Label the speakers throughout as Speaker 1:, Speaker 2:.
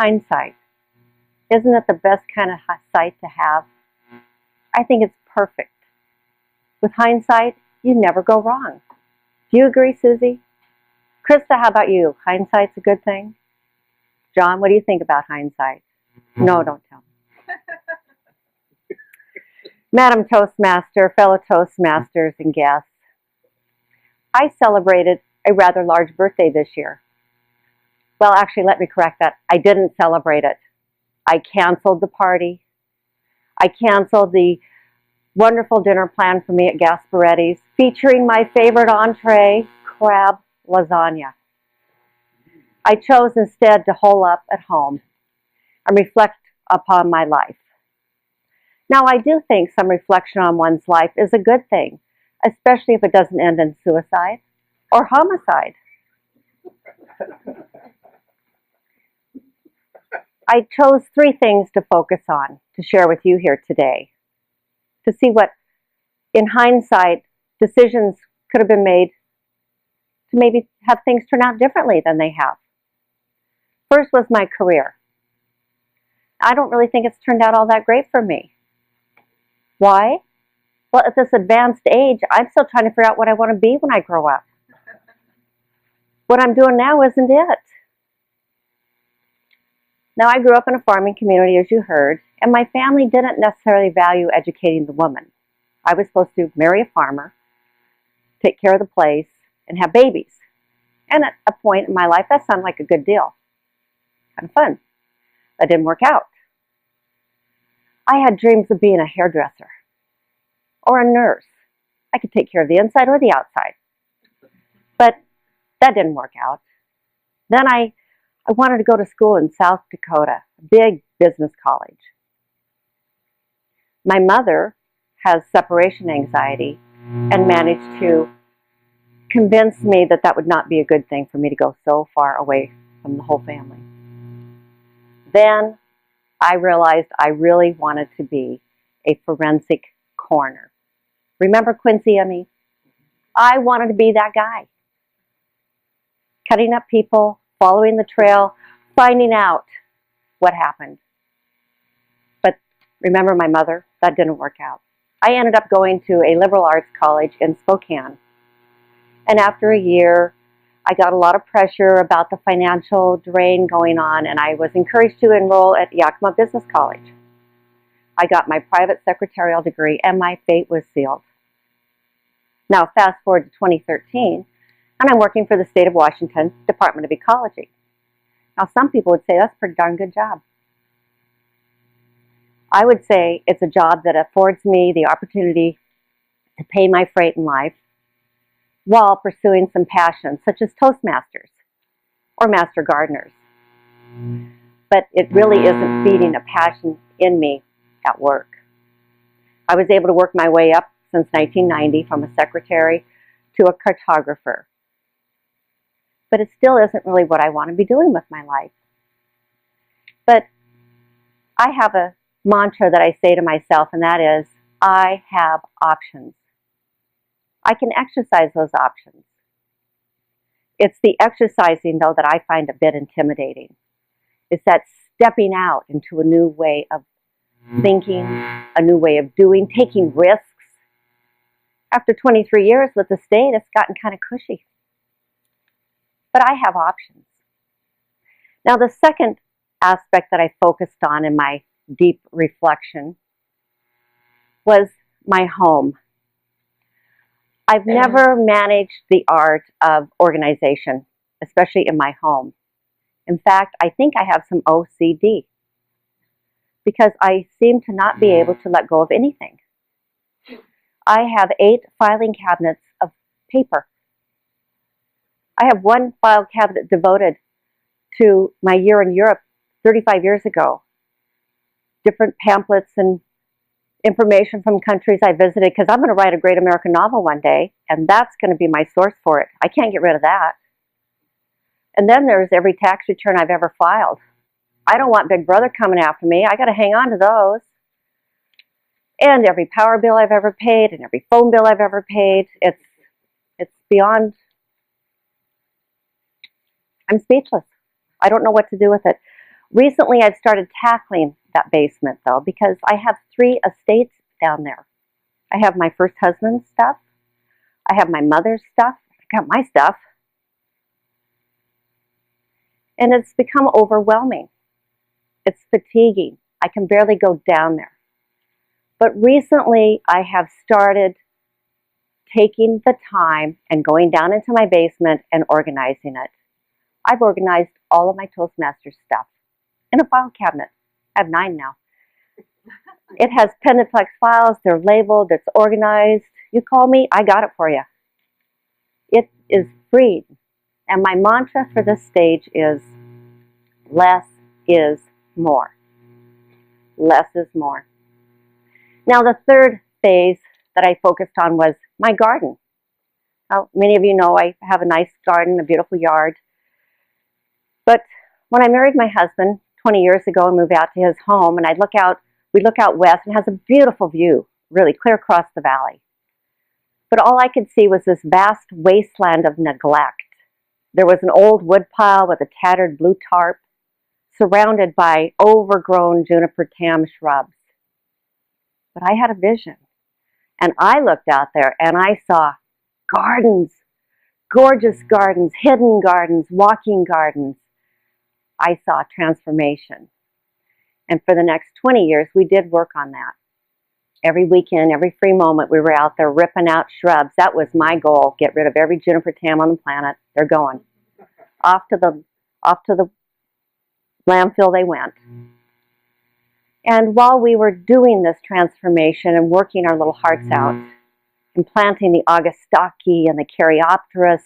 Speaker 1: hindsight. Isn't it the best kind of sight to have? I think it's perfect. With hindsight, you never go wrong. Do you agree, Susie? Krista, how about you? Hindsight's a good thing? John, what do you think about hindsight? No, don't tell me. Madam Toastmaster, fellow Toastmasters and guests, I celebrated a rather large birthday this year. Well, actually, let me correct that. I didn't celebrate it. I canceled the party. I canceled the wonderful dinner planned for me at Gasparetti's, featuring my favorite entree, crab lasagna. I chose instead to hole up at home and reflect upon my life. Now, I do think some reflection on one's life is a good thing, especially if it doesn't end in suicide or homicide. I chose 3 things to focus on to share with you here today, to see what, in hindsight, decisions could have been made to maybe have things turn out differently than they have. First was my career. I don't really think it's turned out all that great for me. Why? Well, at this advanced age, I'm still trying to figure out what I want to be when I grow up. What I'm doing now isn't it. Now, I grew up in a farming community, as you heard, and my family didn't necessarily value educating the woman. I was supposed to marry a farmer, take care of the place, and have babies. And at a point in my life, that sounded like a good deal. Kind of fun. That didn't work out. I had dreams of being a hairdresser or a nurse. I could take care of the inside or the outside. But that didn't work out. Then I wanted to go to school in South Dakota, a big business college. My mother has separation anxiety and managed to convince me that that would not be a good thing for me to go so far away from the whole family. Then I realized I really wanted to be a forensic coroner. Remember Quincy and me? I wanted to be that guy. Cutting up people, following the trail, finding out what happened. But remember my mother? That didn't work out. I ended up going to a liberal arts college in Spokane. And after a year, I got a lot of pressure about the financial drain going on, and I was encouraged to enroll at Yakima Business College. I got my private secretarial degree, and my fate was sealed. Now, fast forward to 2013, and I'm working for the state of Washington Department of Ecology. Now, some people would say that's a pretty darn good job. I would say it's a job that affords me the opportunity to pay my freight in life while pursuing some passions, such as Toastmasters or Master Gardeners. But it really isn't feeding a passion in me at work. I was able to work my way up since 1990 from a secretary to a cartographer. But it still isn't really what I want to be doing with my life. But I have a mantra that I say to myself, and that is, I have options. I can exercise those options. It's the exercising, though, that I find a bit intimidating. It's that stepping out into a new way of thinking, a new way of doing, taking risks. After 23 years with the state, it's gotten kind of cushy. But I have options. Now, the second aspect that I focused on in my deep reflection was my home. I've never managed the art of organization, especially in my home. In fact, I think I have some OCD because I seem to not be able to let go of anything. I have 8 filing cabinets of paper. I have 1 file cabinet devoted to my year in Europe 35 years ago. Different pamphlets and information from countries I visited, because I'm going to write a great American novel one day, and that's going to be my source for it. I can't get rid of that. And then there's every tax return I've ever filed. I don't want Big Brother coming after me. I got to hang on to those. And every power bill I've ever paid and every phone bill I've ever paid. It's beyond, I'm speechless. I don't know what to do with it. Recently, I've started tackling that basement, though, because I have 3 estates down there. I have my first husband's stuff. I have my mother's stuff. I got my stuff. And it's become overwhelming. It's fatiguing. I can barely go down there. But recently, I have started taking the time and going down into my basement and organizing it. I've organized all of my Toastmasters stuff in a file cabinet. I have 9 now. It has Pentaplex files. They're labeled. It's organized. You call me, I got it for you. It is freed. And my mantra for this stage is less is more. Less is more. Now, the third phase that I focused on was my garden. Now, many of you know I have a nice garden, a beautiful yard. But when I married my husband 20 years ago and moved out to his home, and we'd look out west, and it has a beautiful view, really clear across the valley. But all I could see was this vast wasteland of neglect. There was an old wood pile with a tattered blue tarp, surrounded by overgrown juniper tam shrubs. But I had a vision, and I looked out there and I saw gardens, gorgeous gardens, hidden gardens, walking gardens. I saw transformation. And for the next 20 years, we did work on that. Every weekend, every free moment, we were out there ripping out shrubs. That was my goal, get rid of every juniper tam on the planet. They're going. Off to the landfill they went. And while we were doing this transformation and working our little hearts out, and planting the Augustaki and the Caryopteris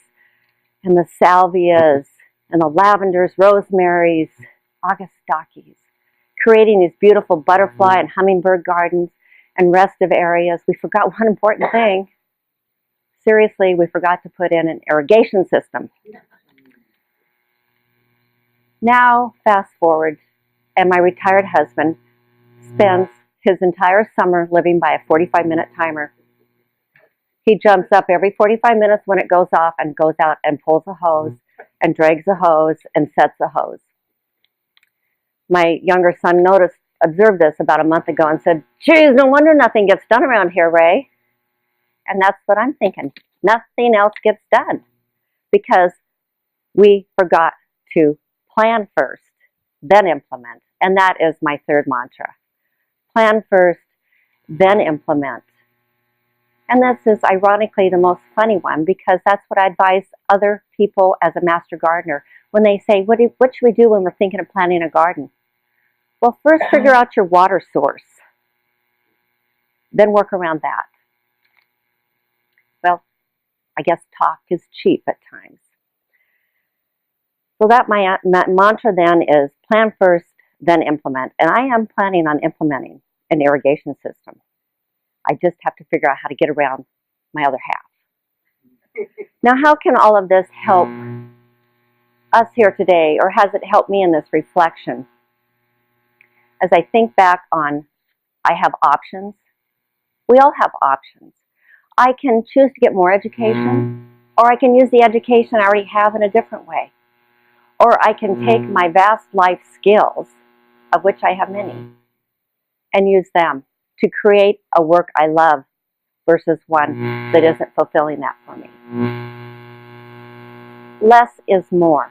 Speaker 1: and the salvias and the lavenders, rosemarys, Augustakis, creating these beautiful butterfly and hummingbird gardens and restive areas, we forgot one important thing. Seriously, we forgot to put in an irrigation system. Now, fast forward, and my retired husband spends his entire summer living by a 45-minute timer. He jumps up every 45 minutes when it goes off and goes out and pulls a hose and drags a hose and sets a hose. My younger son observed this about a month ago and said, "Geez, no wonder nothing gets done around here, Ray." And that's what I'm thinking. Nothing else gets done because we forgot to plan first, then implement. And that is my third mantra. Plan first, then implement. And this is ironically the most funny one because that's what I advise other people as a master gardener when they say, what should we do when we're thinking of planting a garden? Well, first figure out your water source. Then work around that. Well, I guess talk is cheap at times. So that my mantra then is plan first, then implement. And I am planning on implementing an irrigation system. I just have to figure out how to get around my other half. Now, how can all of this help us here today, or has it helped me in this reflection? As I think back on, I have options. We all have options. I can choose to get more education, or I can use the education I already have in a different way. Or I can take my vast life skills, of which I have many, and use them to create a work I love versus one that isn't fulfilling that for me. Less is more.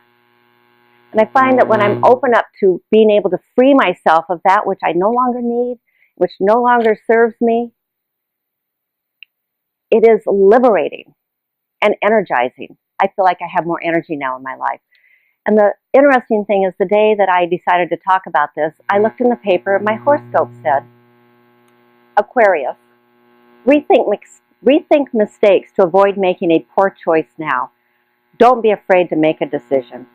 Speaker 1: And I find that when I'm open up to being able to free myself of that which I no longer need, which no longer serves me, it is liberating and energizing. I feel like I have more energy now in my life. And the interesting thing is the day that I decided to talk about this, I looked in the paper and my horoscope said, Aquarius, rethink mistakes to avoid making a poor choice now. Don't be afraid to make a decision.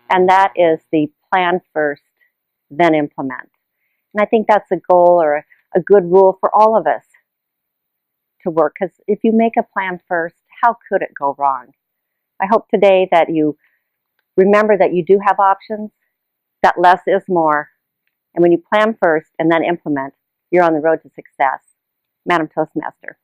Speaker 1: And that is the plan first, then implement. And I think that's a goal or a good rule for all of us to work. Because if you make a plan first, how could it go wrong? I hope today that you remember that you do have options, that less is more. And when you plan first and then implement, you're on the road to success. Madam Toastmaster.